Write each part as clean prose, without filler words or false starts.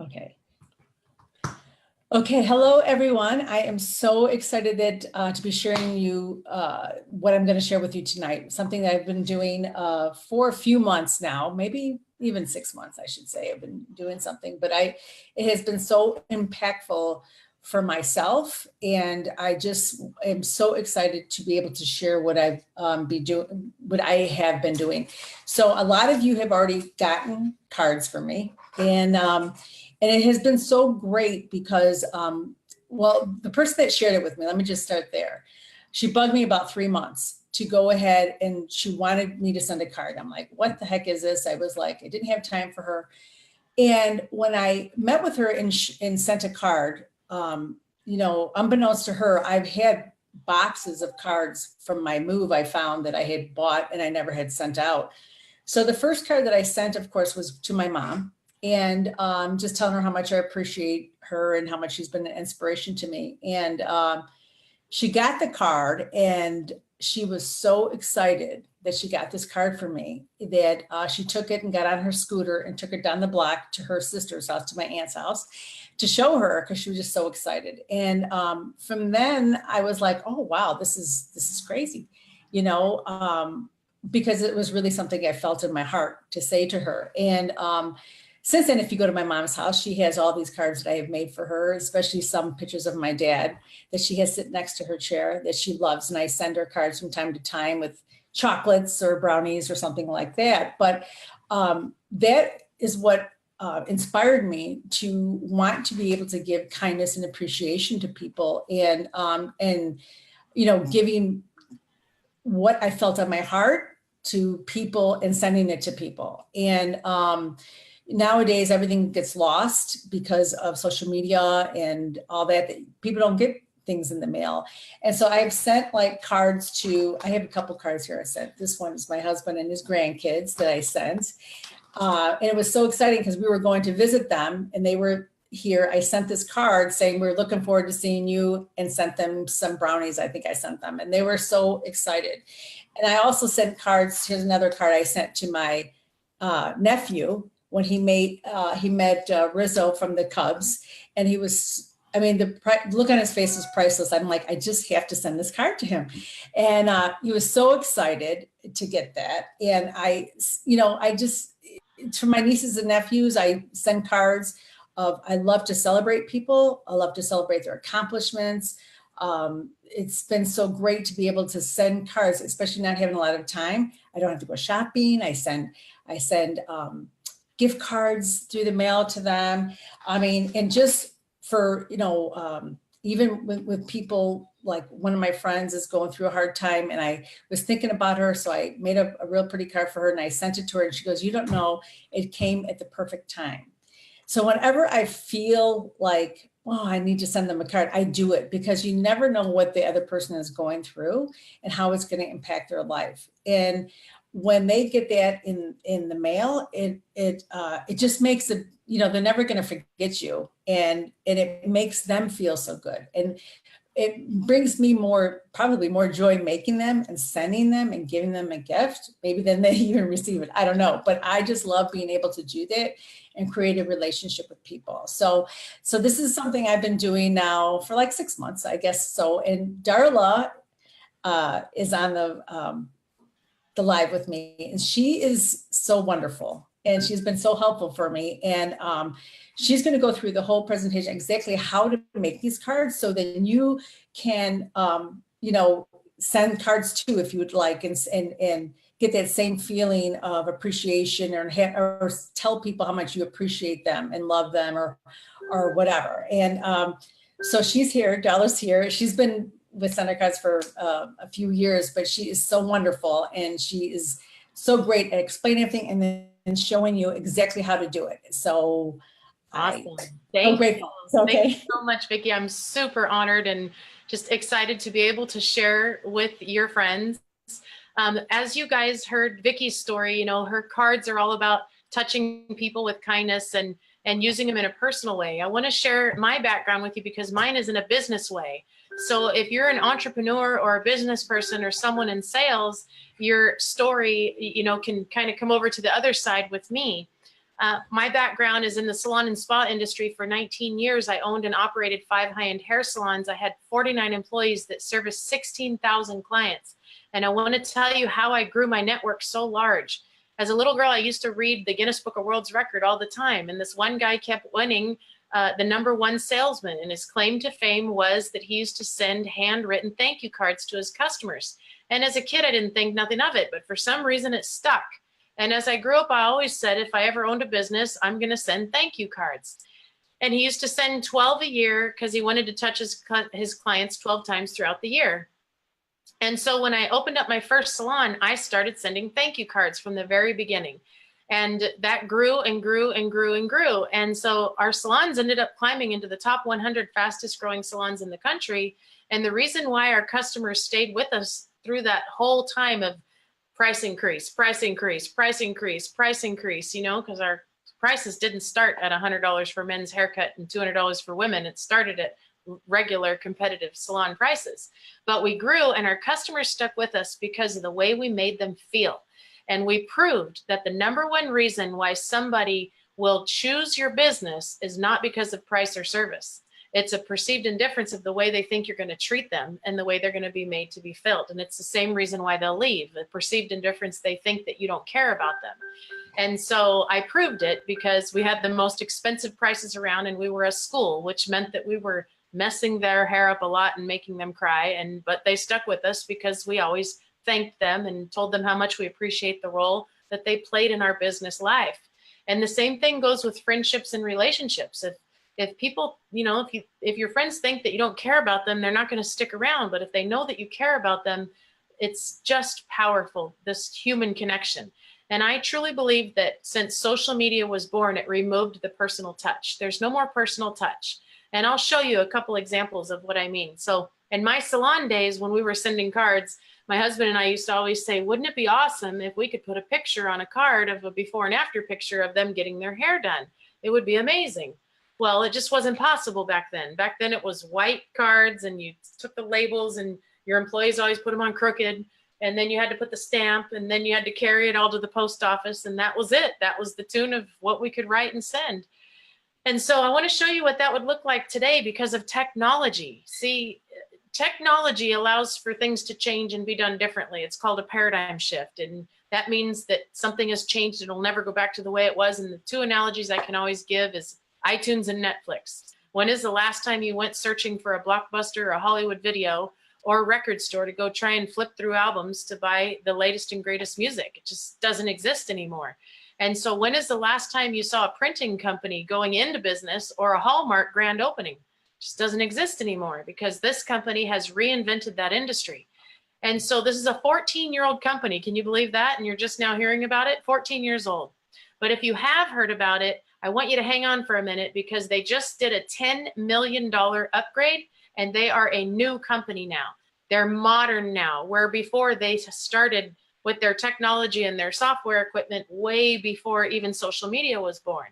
Okay. Okay, hello everyone. I am so excited that to be sharing you what I'm going to share with you tonight. Something that I've been doing for a few months now, maybe even 6 months, I should say. I've been doing something, but it has been so impactful for myself, and I just am so excited to be able to share what I've what I have been doing. So a lot of you have already gotten cards from me, and it has been so great because, well, the person that shared it with me, let me just start there. She bugged me about 3 months to go ahead, and she wanted me to send a card. I'm like, what the heck is this? I was like, I didn't have time for her. And when I met with her and sent a card, you know, unbeknownst to her, I've had boxes of cards from my move I found that I had bought and I never had sent out. So the first card that I sent, of course, was to my mom, and just telling her how much I appreciate her and how much she's been an inspiration to me. And she got the card, and she was so excited that she got this card from me that she took it and got on her scooter and took it down the block to her sister's house, to my aunt's house, to show her, because she was just so excited. And from then I was like, oh wow, this is crazy, you know, because it was really something I felt in my heart to say to her. And since then, if you go to my mom's house, she has all these cards that I have made for her, especially some pictures of my dad that she has sitting next to her chair that she loves. And I send her cards from time to time with chocolates or brownies or something like that. But that is what inspired me to want to be able to give kindness and appreciation to people, and you know, giving what I felt on my heart to people and sending it to people. And nowadays, everything gets lost because of social media and all that. People don't get things in the mail. And so I've sent like cards to, I have a couple cards here I sent. This one is my husband and his grandkids that I sent. And it was so exciting because we were going to visit them and they were here. I sent this card saying, we're looking forward to seeing you, and sent them some brownies. I think I sent them, and they were so excited. And I also sent cards. Here's another card I sent to my nephew when he met Rizzo from the Cubs, and he was, I mean, the look on his face was priceless. I'm like, I just have to send this card to him. And he was so excited to get that. And I, you know, I just, to my nieces and nephews, I send cards of, I love to celebrate people. I love to celebrate their accomplishments. It's been so great to be able to send cards, especially not having a lot of time. I don't have to go shopping. I send gift cards through the mail to them. I mean, and just for, you know, even with people, like one of my friends is going through a hard time, and I was thinking about her. So I made a real pretty card for her, and I sent it to her, and she goes, you don't know, it came at the perfect time. So whenever I feel like, oh, I need to send them a card, I do it, because you never know what the other person is going through and how it's going to impact their life. And when they get that in the mail, it just makes it, you know, they're never going to forget you, and it makes them feel so good. And it brings me probably more joy making them and sending them and giving them a gift, maybe than they even receive it. I don't know, but I just love being able to do that and create a relationship with people. So this is something I've been doing now for like 6 months, I guess. So, and Darla is on the live with me, and she is so wonderful, and she's been so helpful for me. And she's going to go through the whole presentation, exactly how to make these cards, so that you can, you know, send cards too, if you would like, and get that same feeling of appreciation, or tell people how much you appreciate them and love them, or whatever. And so she's here, Darla's here. She's been with Center Cards for a few years, but she is so wonderful, and she is so great at explaining everything and then showing you exactly how to do it. So awesome. Thank you. Okay. Thank you so much, Vicki. I'm super honored and just excited to be able to share with your friends. As you guys heard Vicki's story, you know, her cards are all about touching people with kindness and using them in a personal way. I want to share my background with you because mine is in a business way. So if you're an entrepreneur or a business person or someone in sales, your story, you know, can kind of come over to the other side with me. My background is in the salon and spa industry. For 19 years, I owned and operated 5 high-end hair salons. I had 49 employees that serviced 16,000 clients. And I want to tell you how I grew my network so large. As a little girl, I used to read the Guinness Book of World's Record all the time. And this one guy kept winning the #1 salesman. And his claim to fame was that he used to send handwritten thank you cards to his customers. And as a kid, I didn't think nothing of it, but for some reason it stuck. And as I grew up, I always said, if I ever owned a business, I'm going to send thank you cards. And he used to send 12 a year because he wanted to touch his clients 12 times throughout the year. And so when I opened up my first salon, I started sending thank you cards from the very beginning. And that grew and grew and grew and grew. And so our salons ended up climbing into the top 100 fastest growing salons in the country. And the reason why our customers stayed with us through that whole time of price increase, price increase, price increase, price increase, you know, because our prices didn't start at $100 for men's haircut and $200 for women. It started at regular competitive salon prices. But we grew and our customers stuck with us because of the way we made them feel. And we proved that the #1 reason why somebody will choose your business is not because of price or service. It's a perceived indifference of the way they think you're going to treat them and the way they're going to be made to be filled. And it's the same reason why they'll leave. The perceived indifference, they think that you don't care about them. And so I proved it because we had the most expensive prices around and we were a school, which meant that we were messing their hair up a lot and making them cry. But they stuck with us because we always thanked them and told them how much we appreciate the role that they played in our business life. And the same thing goes with friendships and relationships. If people, you know, if your friends think that you don't care about them, they're not going to stick around. But if they know that you care about them, it's just powerful, this human connection. And I truly believe that since social media was born, it removed the personal touch. There's no more personal touch. And I'll show you a couple examples of what I mean. So in my salon days, when we were sending cards, my husband and I used to always say, wouldn't it be awesome if we could put a picture on a card of a before and after picture of them getting their hair done? It would be amazing. Well, it just wasn't possible back then. Back then it was white cards and you took the labels and your employees always put them on crooked. And then you had to put the stamp and then you had to carry it all to the post office. And that was it. That was the tune of what we could write and send. And so I want to show you what that would look like today because of technology. See, technology allows for things to change and be done differently. It's called a paradigm shift. And that means that something has changed. It'll never go back to the way it was. And the two analogies I can always give is iTunes and Netflix. When is the last time you went searching for a Blockbuster or a Hollywood Video or a record store to go try and flip through albums to buy the latest and greatest music? It just doesn't exist anymore. And so when is the last time you saw a printing company going into business or a Hallmark grand opening? It just doesn't exist anymore because this company has reinvented that industry. And so this is a 14-year-old company. Can you believe that? And you're just now hearing about it? 14 years old. But if you have heard about it, I want you to hang on for a minute because they just did a $10 million upgrade and they are a new company now. They're modern now, where before they started with their technology and their software equipment way before even social media was born.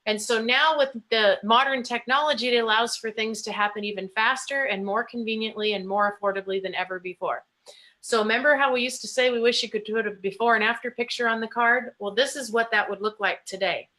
And so now with the modern technology, it allows for things to happen even faster and more conveniently and more affordably than ever before. So remember how we used to say we wish you could put a before and after picture on the card? Well, this is what that would look like today.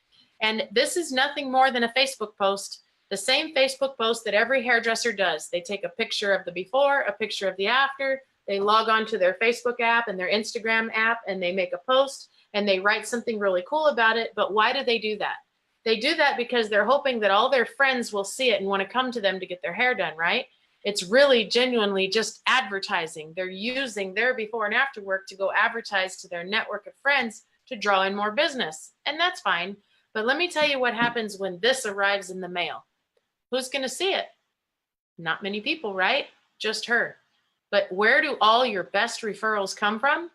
And this is nothing more than a Facebook post, the same Facebook post that every hairdresser does. They take a picture of the before, a picture of the after, they log on to their Facebook app and their Instagram app and they make a post and they write something really cool about it. But why do they do that? They do that because they're hoping that all their friends will see it and want to come to them to get their hair done, right? It's really genuinely just advertising. They're using their before and after work to go advertise to their network of friends to draw in more business. And that's fine. But let me tell you what happens when this arrives in the mail. Who's going to see it? Not many people, right? Just her. But where do all your best referrals come from?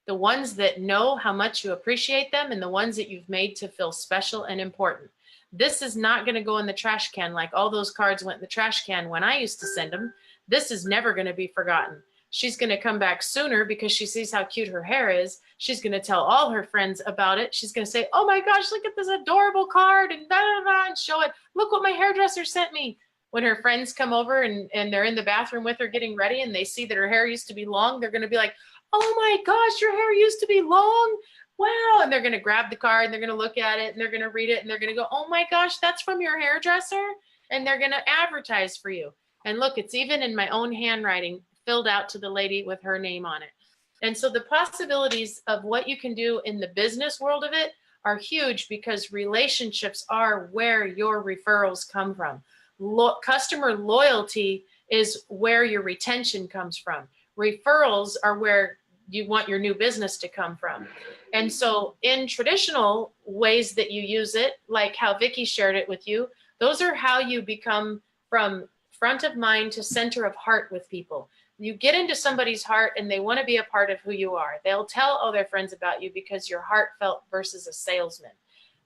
The ones that know how much you appreciate them and the ones that you've made to feel special and important. This is not going to go in the trash can like all those cards went in the trash can when I used to send them. This is never going to be forgotten. She's going to come back sooner because she sees how cute her hair is. She's going to tell all her friends about it. She's going to say, oh my gosh, look at this adorable card and da da da and show it. Look what my hairdresser sent me. When her friends come over and they're in the bathroom with her getting ready and they see that her hair used to be long, they're going to be like, oh my gosh, your hair used to be long. wow, and they're going to grab the card and they're going to look at it and they're going to read it and they're going to go, oh my gosh, that's from your hairdresser, and they're going to advertise for you. And look, it's even in my own handwriting filled out to the lady with her name on it. And so the possibilities of what you can do in the business world of it are huge, because relationships are where your referrals come from. Customer loyalty is where your retention comes from. Referrals are where you want your new business to come from. And so in traditional ways that you use it, like how Vicki shared it with you, those are how you become from front of mind to center of heart with people. You get into somebody's heart and they want to be a part of who you are. They'll tell all their friends about you because you're heartfelt versus a salesman.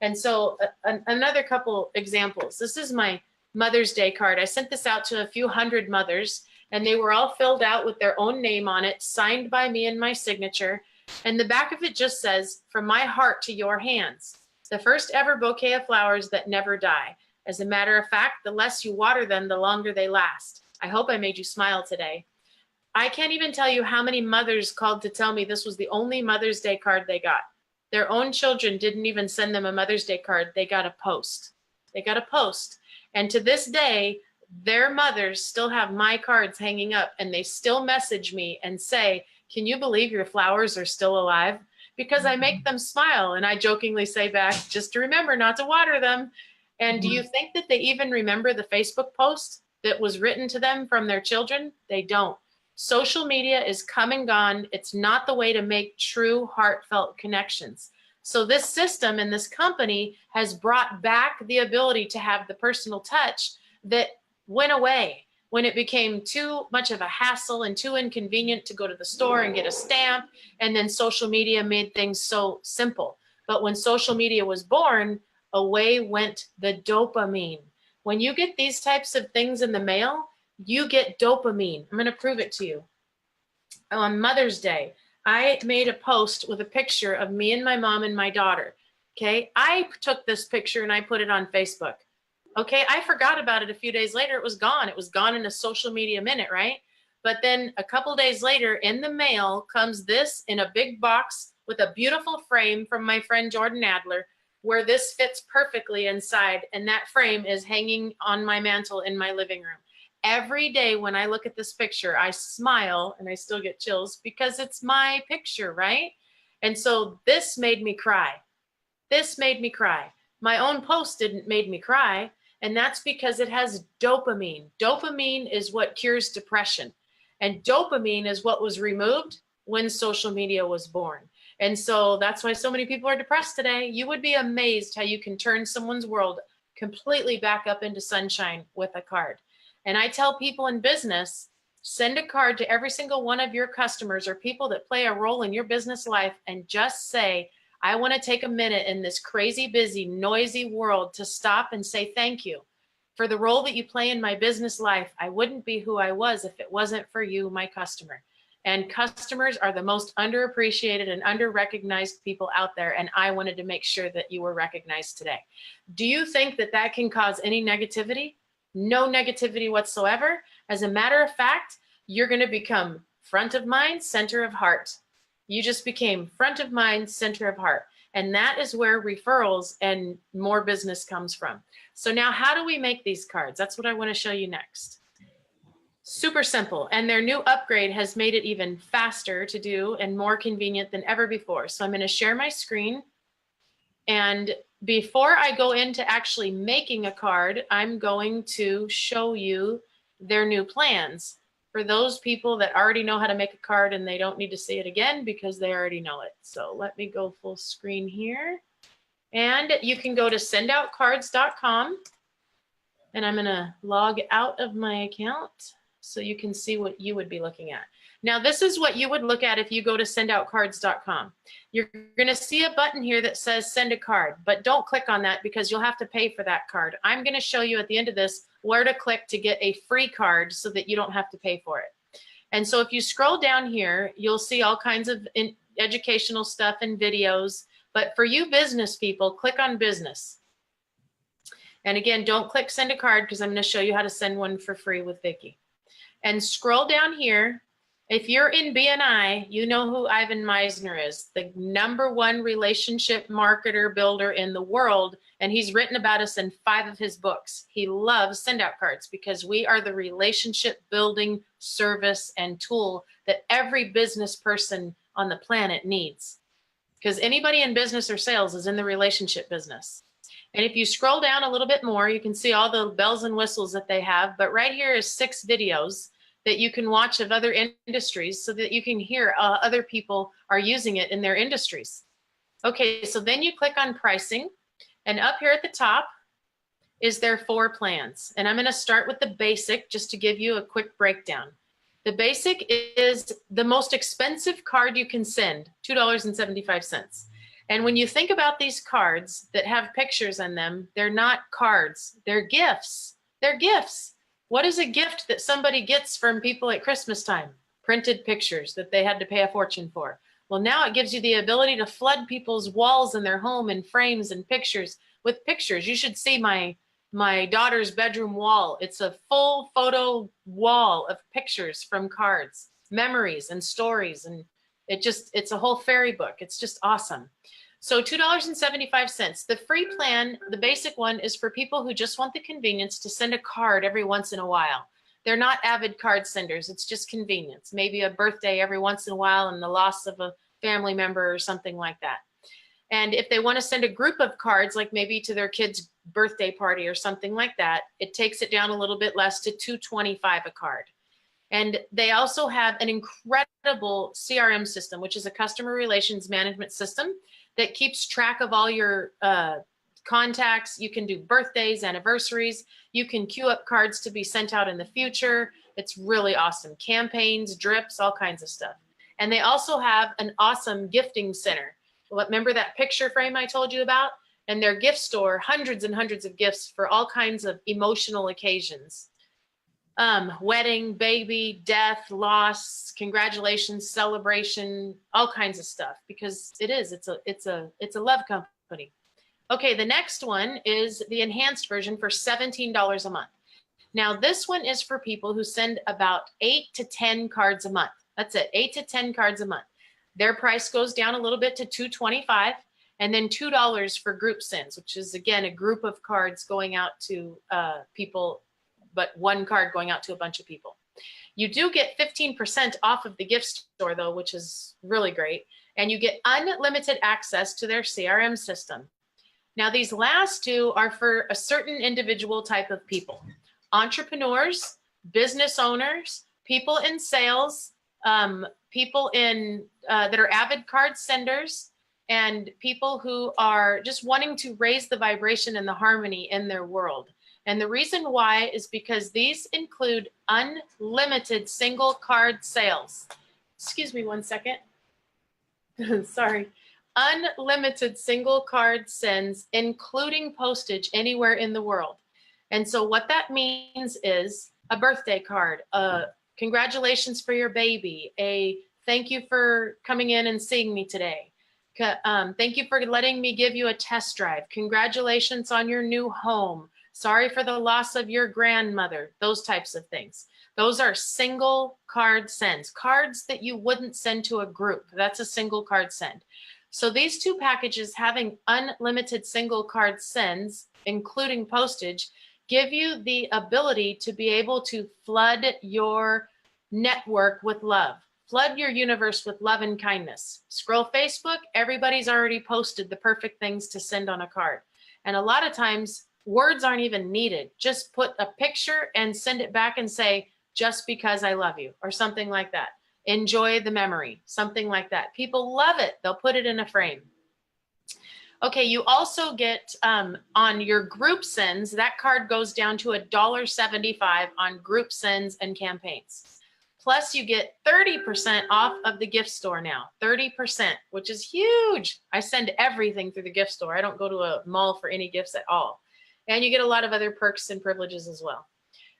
And so another couple examples. This is my Mother's Day card. I sent this out to a few hundred mothers, and they were all filled out with their own name on it, signed by me and my signature. And the back of it just says, from my heart to your hands, the first ever bouquet of flowers that never die. As a matter of fact, the less you water them, the longer they last. I hope I made you smile today. I can't even tell you how many mothers called to tell me this was the only Mother's Day card they got. Their own children didn't even send them a Mother's Day card. They got a post. They got a post. And to this day, their mothers still have my cards hanging up, and they still message me and say, can you believe your flowers are still alive? Because I make them smile. And I jokingly say back, just to remember not to water them. And do you think that they even remember the Facebook post that was written to them from their children? They don't. Social media is come and gone. It's not the way to make true heartfelt connections. So this system and this company has brought back the ability to have the personal touch that went away when it became too much of a hassle and too inconvenient to go to the store and get a stamp. And then social media made things so simple. But when social media was born, away went the dopamine. When you get these types of things in the mail, you get dopamine. I'm going to prove it to you. On Mother's Day, I made a post with a picture of me and my mom and my daughter. Okay. I took this picture and I put it on Facebook. Okay. I forgot about it a few days later. It was gone. It was gone in a social media minute, right? But then a couple days later in the mail comes this in a big box with a beautiful frame from my friend Jordan Adler, where this fits perfectly inside. And that frame is hanging on my mantle in my living room. Every day when I look at this picture, I smile and I still get chills because it's my picture, right? And so this made me cry. This made me cry. My own post didn't make me cry. And that's because it has dopamine. Dopamine is what cures depression. And dopamine is what was removed when social media was born. And so that's why so many people are depressed today. You would be amazed how you can turn someone's world completely back up into sunshine with a card. And I tell people in business, send a card to every single one of your customers or people that play a role in your business life and just say, I want to take a minute in this crazy, busy, noisy world to stop and say thank you for the role that you play in my business life. I wouldn't be who I was if it wasn't for you, my customer. And customers are the most underappreciated and under-recognized people out there. And I wanted to make sure that you were recognized today. Do you think that that can cause any negativity? No negativity whatsoever. As a matter of fact, you're going to become front of mind, center of heart. You just became front of mind, center of heart. And that is where referrals and more business comes from. So now how do we make these cards? That's what I want to show you next. Super simple. And their new upgrade has made it even faster to do and more convenient than ever before. So I'm going to share my screen. And before I go into actually making a card, I'm going to show you their new plans for those people that already know how to make a card and they don't need to see it again because they already know it. So let me go full screen here. And you can go to sendoutcards.com. And I'm going to log out of my account so you can see what you would be looking at. Now, this is what you would look at if you go to sendoutcards.com. You're going to see a button here that says send a card, but don't click on that because you'll have to pay for that card. I'm going to show you at the end of this where to click to get a free card so that you don't have to pay for it. And so if you scroll down here, you'll see all kinds of educational stuff and videos. But for you business people, click on business. And again, don't click send a card because I'm going to show you how to send one for free with Vicki. And scroll down here If you're in BNI, you know who Ivan Meisner is, the #1 relationship marketer builder in the world. And he's written about us in 5 of his books. He loves send out cards because we are the relationship building service and tool that every business person on the planet needs. Because anybody in business or sales is in the relationship business. And if you scroll down a little bit more, you can see all the bells and whistles that they have. But right here is 6 videos that you can watch of other industries so that you can hear other people are using it in their industries. Okay, so then you click on pricing, and up here at the top is their 4 plans. And I'm going to start with the basic just to give you a quick breakdown. The basic is the most expensive card you can send, $2.75. And when you think about these cards that have pictures in them, they're not cards, they're gifts. They're gifts. What is a gift that somebody gets from people at Christmas time? Printed pictures that they had to pay a fortune for. Well, now it gives you the ability to flood people's walls in their home and frames and pictures with pictures. You should see my daughter's bedroom wall. It's a full photo wall of pictures from cards, memories and stories. And it's a whole fairy book. It's just awesome. So $2.75. The free plan, the basic one, is for people who just want the convenience to send a card every once in a while. They're not avid card senders. It's just convenience. Maybe a birthday every once in a while and the loss of a family member or something like that. And if they want to send a group of cards, like maybe to their kid's birthday party or something like that, it takes it down a little bit less to $2.25 a card. And they also have an incredible CRM system, which is a customer relations management system that keeps track of all your contacts. You can do birthdays, anniversaries. You can queue up cards to be sent out in the future. It's really awesome. Campaigns, drips, all kinds of stuff. And they also have an awesome gifting center. Remember that picture frame I told you about? And their gift store, hundreds and hundreds of gifts for all kinds of emotional occasions. Wedding, baby, death, loss, congratulations, celebration, all kinds of stuff, because it's a love company. Okay, the next one is the enhanced version for $17 a month. Now this one is for people who send about 8 to 10 cards a month. That's it, 8 to 10 cards a month. Their price goes down a little bit to $2.25, and then $2 for group sends, which is again a group of cards going out to people, but one card going out to a bunch of people. You do get 15% off of the gift store though, which is really great. And you get unlimited access to their CRM system. Now these last 2 are for a certain individual type of people. Entrepreneurs, business owners, people in sales, people in that are avid card senders, and people who are just wanting to raise the vibration and the harmony in their world. And the reason why is because these include unlimited single card sales. Excuse me one second. Sorry. Unlimited single card sends, including postage anywhere in the world. And so what that means is a birthday card, congratulations for your baby, a thank you for coming in and seeing me today. Thank you for letting me give you a test drive. Congratulations on your new home. Sorry for the loss of your grandmother, those types of things. Those are single card sends, cards that you wouldn't send to a group. That's a single card send. So these 2 packages, having unlimited single card sends, including postage, give you the ability to be able to flood your network with love. Flood your universe with love and kindness. Scroll Facebook, everybody's already posted the perfect things to send on a card. And a lot of times, words aren't even needed. Just put a picture and send it back and say, just because I love you, or something like that. Enjoy the memory, something like that. People love it. They'll put it in a frame. Okay, you also get on your group sends, that card goes down to $1.75 on group sends and campaigns. Plus you get 30% off of the gift store now, 30%, which is huge. I send everything through the gift store. I don't go to a mall for any gifts at all. And you get a lot of other perks and privileges as well.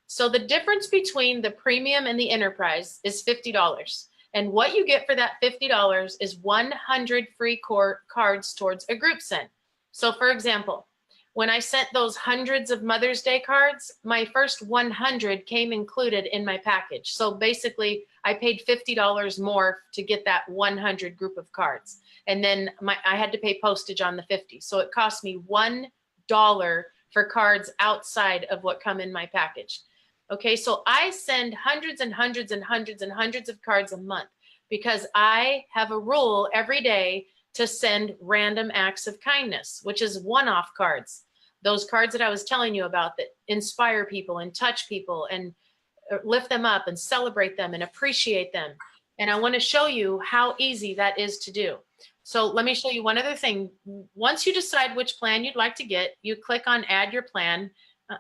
So the difference between the premium and the enterprise is $50. And what you get for that $50 is 100 free cards towards a group send. So for example, when I sent those hundreds of Mother's Day cards, my first 100 came included in my package. So basically I paid $50 more to get that 100 group of cards. And then I had to pay postage on the 50. So it cost me $1 for cards outside of what come in my package. Okay, so I send hundreds and hundreds and hundreds and hundreds of cards a month because I have a rule every day to send random acts of kindness, which is one-off cards. Those cards that I was telling you about that inspire people and touch people and lift them up and celebrate them and appreciate them. And I want to show you how easy that is to do. So let me show you one other thing. Once you decide which plan you'd like to get, you click on add your plan.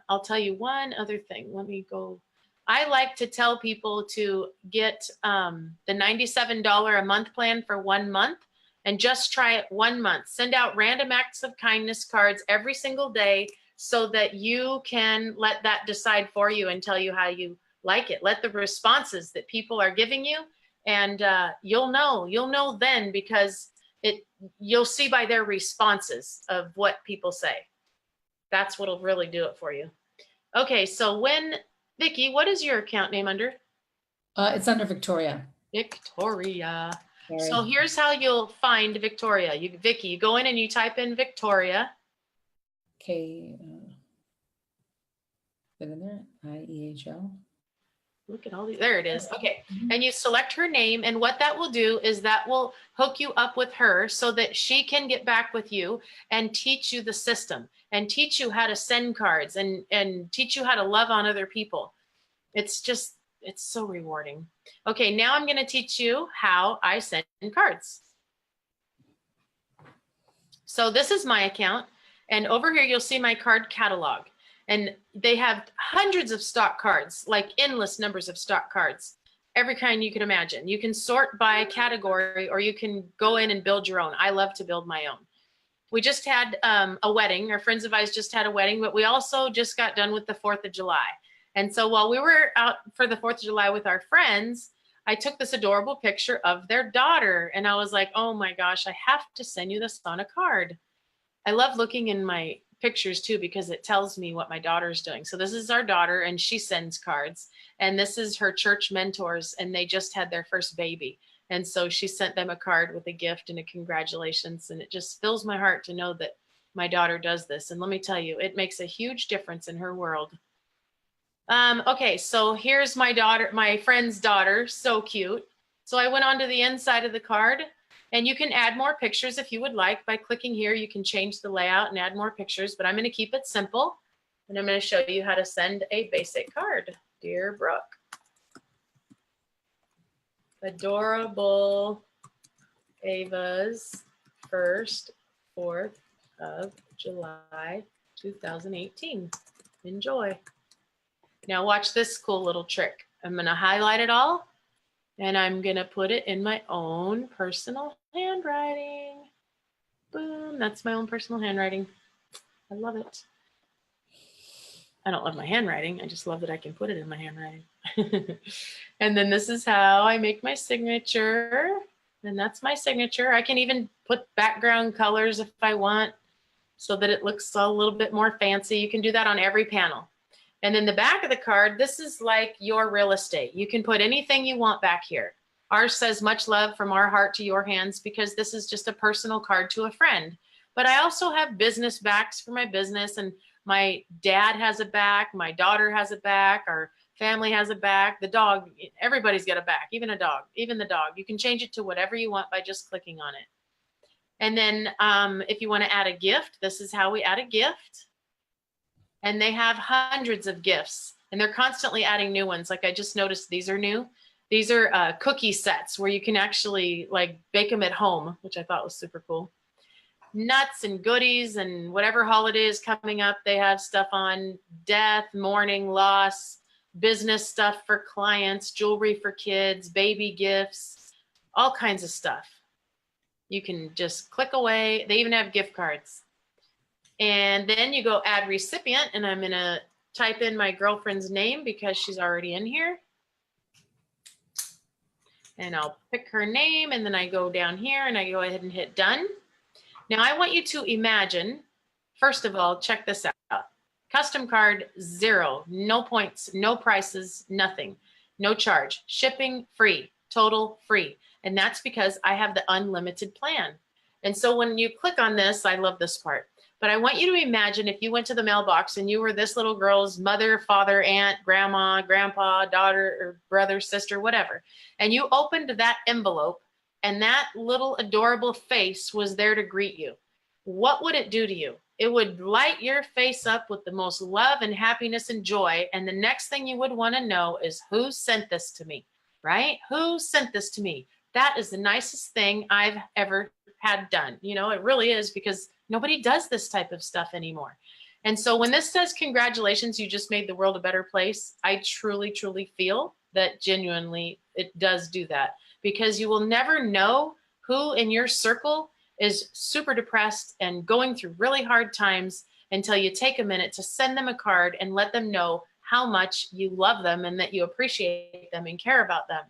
I'll tell you one other thing. Let me go. I like to tell people to get the $97 a month plan for 1 month and just try it 1 month. Send out random acts of kindness cards every single day so that you can let that decide for you and tell you how you like it. Let the responses that people are giving you, and you'll know then, because you'll see by their responses of what people say. That's what'll really do it for you. Okay, so Vicki, what is your account name under? It's under Victoria. Victoria. Sorry. So here's how you'll find Victoria. Vicki, you go in and you type in Victoria. Okay. Is it in there? IEHL. Look at all these. There it is. Okay. And you select her name. And what that will do is that will hook you up with her so that she can get back with you and teach you the system and teach you how to send cards and teach you how to love on other people. It's so rewarding. Okay. Now I'm going to teach you how I send cards. So this is my account. And over here, you'll see my card catalog. And they have hundreds of stock cards, like endless numbers of stock cards, every kind you can imagine. You can sort by category, or you can go in and build your own. I love to build my own. We just had a wedding. Our friends of ours just had a wedding, but we also just got done with the 4th of July. And so while we were out for the 4th of July with our friends, I took this adorable picture of their daughter. And I was like, oh my gosh, I have to send you this on a card. I love looking in my pictures too, because it tells me what my daughter's doing. So this is our daughter, and she sends cards, and this is her church mentors, and they just had their first baby. And so she sent them a card with a gift and a congratulations. And it just fills my heart to know that my daughter does this. And let me tell you, it makes a huge difference in her world. Okay, so here's my daughter, my friend's daughter, so cute. So I went on to the inside of the card. And you can add more pictures if you would like. By clicking here, you can change the layout and add more pictures, but I'm going to keep it simple. And I'm going to show you how to send a basic card. Dear Brooke. Adorable Ava's 1st, 4th of July, 2018. Enjoy. Now watch this cool little trick. I'm going to highlight it all. And I'm going to put it in my own personal handwriting. Boom. That's my own personal handwriting. I love it. I don't love my handwriting. I just love that I can put it in my handwriting. And then this is how I make my signature. And that's my signature. I can even put background colors if I want so that it looks a little bit more fancy. You can do that on every panel. And then the back of the card, this is like your real estate. You can put anything you want back here. Ours says much love from our heart to your hands, because this is just a personal card to a friend. But I also have business backs for my business, and my dad has a back, my daughter has a back, our family has a back, the dog, everybody's got a back, even a dog, even the dog. You can change it to whatever you want by just clicking on it. And then if you want to add a gift, this is how we add a gift. And they have hundreds of gifts, and they're constantly adding new ones. Like I just noticed these are new. These are cookie sets where you can actually like bake them at home, which I thought was super cool. Nuts and goodies and whatever holiday is coming up, they have stuff on: death, mourning, loss, business stuff for clients, jewelry for kids, baby gifts, all kinds of stuff. You can just click away. They even have gift cards. And then you go add recipient, and I'm going to type in my girlfriend's name because she's already in here. And I'll pick her name, and then I go down here and I go ahead and hit done. Now I want you to imagine, first of all, check this out. Custom card 0, no points, no prices, nothing. no charge, shipping free, total free. And that's because I have the unlimited plan. And so when you click on this, I love this part, but I want you to imagine if you went to the mailbox and you were this little girl's mother, father, aunt, grandma, grandpa, daughter, or brother, sister, whatever, and you opened that envelope and that little adorable face was there to greet you. What would it do to you? It would light your face up with the most love and happiness and joy. And the next thing you would want to know is who sent this to me, right? Who sent this to me? That is the nicest thing I've ever had done. You know, it really is, because nobody does this type of stuff anymore. And so when this says, congratulations, you just made the world a better place, I truly, truly feel that genuinely it does do that, because you will never know who in your circle is super depressed and going through really hard times until you take a minute to send them a card and let them know how much you love them and that you appreciate them and care about them.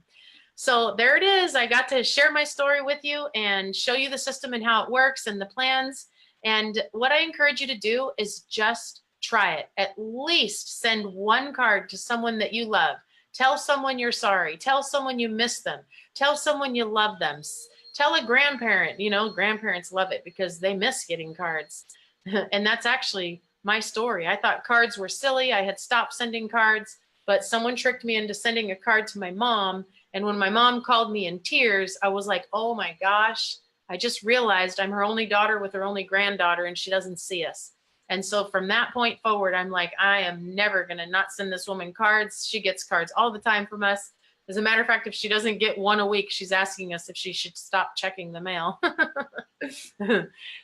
So there it is. I got to share my story with you and show you the system and how it works and the plans. And what I encourage you to do is just try it. At least send one card to someone that you love. Tell someone you're sorry. Tell someone you miss them. Tell someone you love them. Tell a grandparent. You know, grandparents love it because they miss getting cards. And that's actually my story. I thought cards were silly. I had stopped sending cards, but someone tricked me into sending a card to my mom. And when my mom called me in tears, I was like, oh my gosh, I just realized I'm her only daughter with her only granddaughter and she doesn't see us. And so from that point forward, I'm like, I am never going to not send this woman cards. She gets cards all the time from us. As a matter of fact, if she doesn't get one a week, she's asking us if she should stop checking the mail.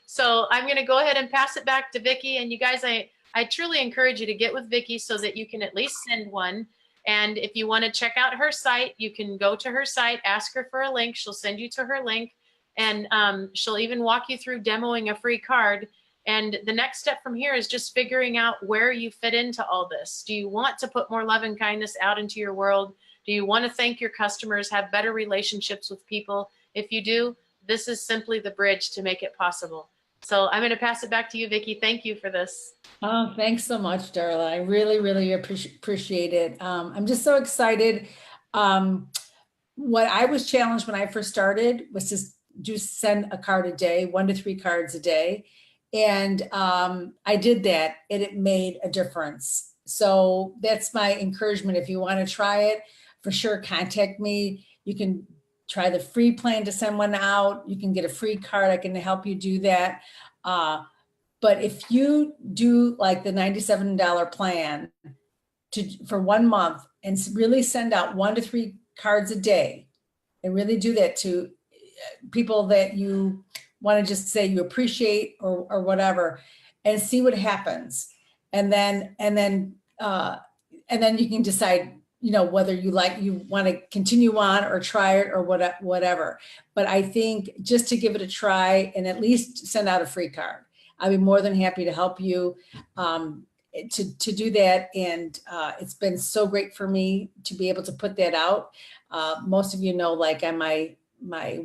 So I'm going to go ahead and pass it back to Vicki. And you guys, I truly encourage you to get with Vicki so that you can at least send one. And if you want to check out her site, you can go to her site, ask her for a link. She'll send you to her link, and she'll even walk you through demoing a free card. And the next step from here is just figuring out where you fit into all this. Do you want to put more love and kindness out into your world? Do you want to thank your customers, have better relationships with people? If you do, this is simply the bridge to make it possible. So I'm going to pass it back to you, Vicki. Thank you for this. Oh, thanks so much, Darla. I really, really appreciate it. I'm just so excited. What I was challenged when I first started was to just send a card a day, 1 to 3 cards a day. And I did that and it made a difference. So that's my encouragement. If you want to try it, for sure, contact me. You can try the free plan to send one out. You can get a free card. I can help you do that. But if you do like the $97 plan for 1 month and really send out 1 to 3 cards a day and really do that to people that you want to just say you appreciate or whatever, and see what happens. And then you can decide, you know, whether you want to continue on or try it or whatever. But I think just to give it a try and at least send out a free card. I'd be more than happy to help you to do that. And it's been so great for me to be able to put that out. Most of you know, like on my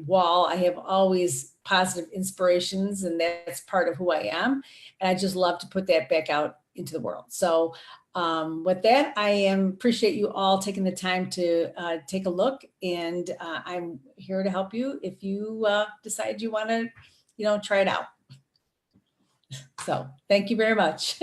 wall, I have always positive inspirations, and that's part of who I am. And I just love to put that back out into the world. So with that, I appreciate you all taking the time to take a look, and I'm here to help you if you decide you want to, try it out. So thank you very much.